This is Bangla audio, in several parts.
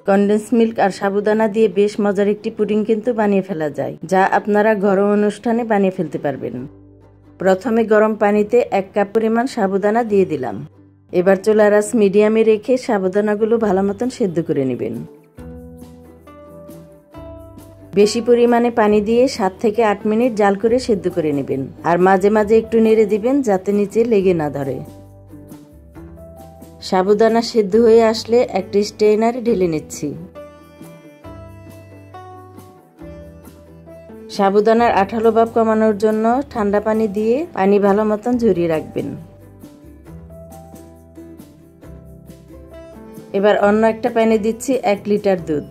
কনডেন্স মিল্ক আর সাবুদানা দিয়ে বেশ মজার একটি পুডিং কিন্তু বানিয়ে ফেলা যায়, যা আপনারা ঘরোয়া অনুষ্ঠানে বানিয়ে ফেলতে পারবেন। প্রথমে গরম পানিতে 1 কাপ পরিমাণ সাবুদানা দিয়ে দিলাম। এবার চুলার আঁচ মিডিয়ামে রেখে সাবুদানাগুলো ভালো মতন সেদ্ধ করে নেবেন। বেশি পরিমাণে পানি দিয়ে 7 থেকে 8 মিনিট জাল করে সেদ্ধ করে নেবেন, আর মাঝে মাঝে একটু নেড়ে দিবেন যাতে নিচে লেগে না ধরে। সাবুদানা সেদ্ধ হয়ে আসলে একটি স্ট্রেনারে ঢেলে নিচ্ছি। সাবুদানার আঠালো ভাব কমানোর জন্য ঠান্ডা পানি দিয়ে পানি ভালো মতন ঝরিয়ে রাখবেন। এবার অন্য একটা প্যানে দিচ্ছি 1 লিটার দুধ,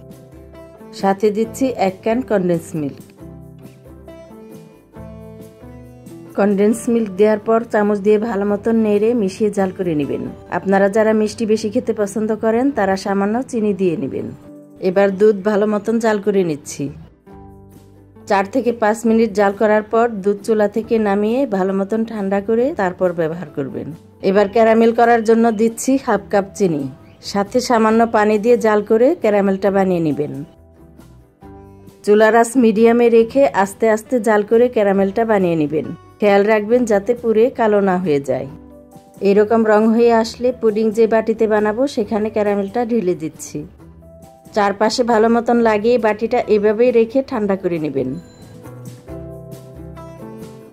সাথে দিচ্ছি 1 can condense milk. Condense milk দেওয়ার পর চামচ দিয়ে ভালো মতন নেড়ে মিশিয়ে জাল করে নেবেন। আপনারা যারা মিষ্টি বেশি খেতে পছন্দ করেন তারা সামান্য চিনি দিয়ে নেবেন। এবার দুধ ভালো মতন জাল করে নিচ্ছি। 4 থেকে 5 মিনিট জাল করার পর দুধ চুলা থেকে নামিয়ে ভালো মতন ঠান্ডা করে তারপর ব্যবহার করবেন। এবার ক্যারামেল করার জন্য দিচ্ছি 1/2 কাপ চিনি, সাথে সামান্য পানি দিয়ে জাল করে ক্যারামেলটা বানিয়ে নেবেন। চুলার আঁচ মিডিয়ামে রেখে আস্তে আস্তে জাল করে ক্যারামেলটা বানিয়ে নেবেন। খেয়াল রাখবেন যাতে পুরে কালো না হয়ে যায়। এরকম রং হয়ে আসলে পুডিং যে বাটিতে বানাবো সেখানে ক্যারামেলটা ঢেলে দিচ্ছি। চারপাশে ভালো মতন লাগিয়ে বাটিটা এভাবেই রেখে ঠান্ডা করে নেবেন।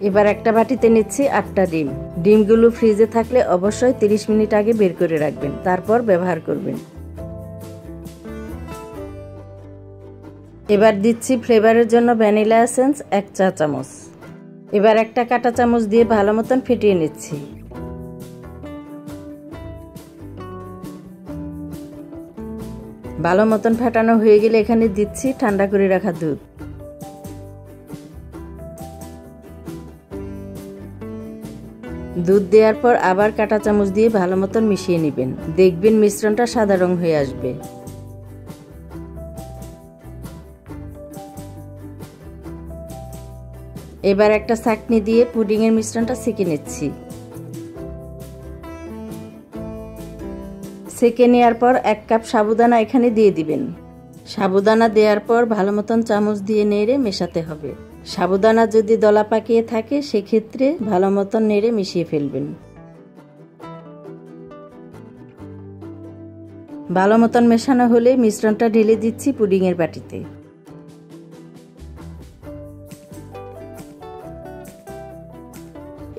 এবার একটা বাটিতে নিচ্ছি 8টা ডিম। ডিমগুলো ফ্রিজে থাকলে অবশ্যই 30 মিনিট আগে বের করে রাখবেন, তারপর ব্যবহার করবেন। এবার দিচ্ছি ফ্লেভারের জন্য ভ্যানিলা এসেন্স 1 চা চামচ। এবার একটা কাঁটা চামচ দিয়ে ভালো মতন ফেটিয়ে নিচ্ছি। ভালো মতন ফেটানো হয়ে গেলে এখানে দিচ্ছি ঠান্ডা করে রাখা দুধ। দুধ দেওয়ার পর আবার কাঁটা চামচ দিয়ে ভালো মতন মিশিয়ে নেবেন। দেখবেন মিশ্রণটা সাদা রং হয়ে আসবে। এবার একটা ছাঁকনি দিয়ে পুডিংয়ের মিশ্রণটা ছেঁকে নিচ্ছি। ছেঁকে নেওয়ার পর 1 কাপ সাবুদানা এখানে দিয়ে দিবেন। সাবুদানা দেওয়ার পর ভালো মতন চামচ দিয়ে নেড়ে মেশাতে হবে। সাবুদানা যদি দলা পাকিয়ে থাকে সেক্ষেত্রে ভালো মতন নেড়ে মিশিয়ে ফেলবেন। ভালো মতন মেশানো হলে মিশ্রণটা ঢেলে দিচ্ছি পুডিংয়ের বাটিতে।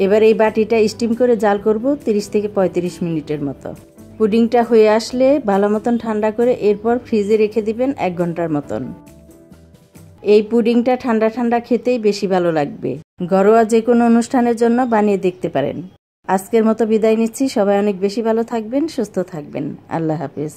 এবার এই বাটিটা স্টিম করে জাল করব 30 থেকে 35 মিনিটের মতো। পুডিংটা হয়ে আসলে ভালো মতন ঠান্ডা করে এরপর ফ্রিজে রেখে দিবেন 1 ঘন্টার মতন। এই পুডিংটা ঠান্ডা ঠান্ডা খেতেই বেশি ভালো লাগবে। ঘরোয়া যে কোনো অনুষ্ঠানের জন্য বানিয়ে দেখতে পারেন। আজকের মতো বিদায় নিচ্ছি। সবাই অনেক বেশি ভালো থাকবেন, সুস্থ থাকবেন। আল্লাহ হাফেজ।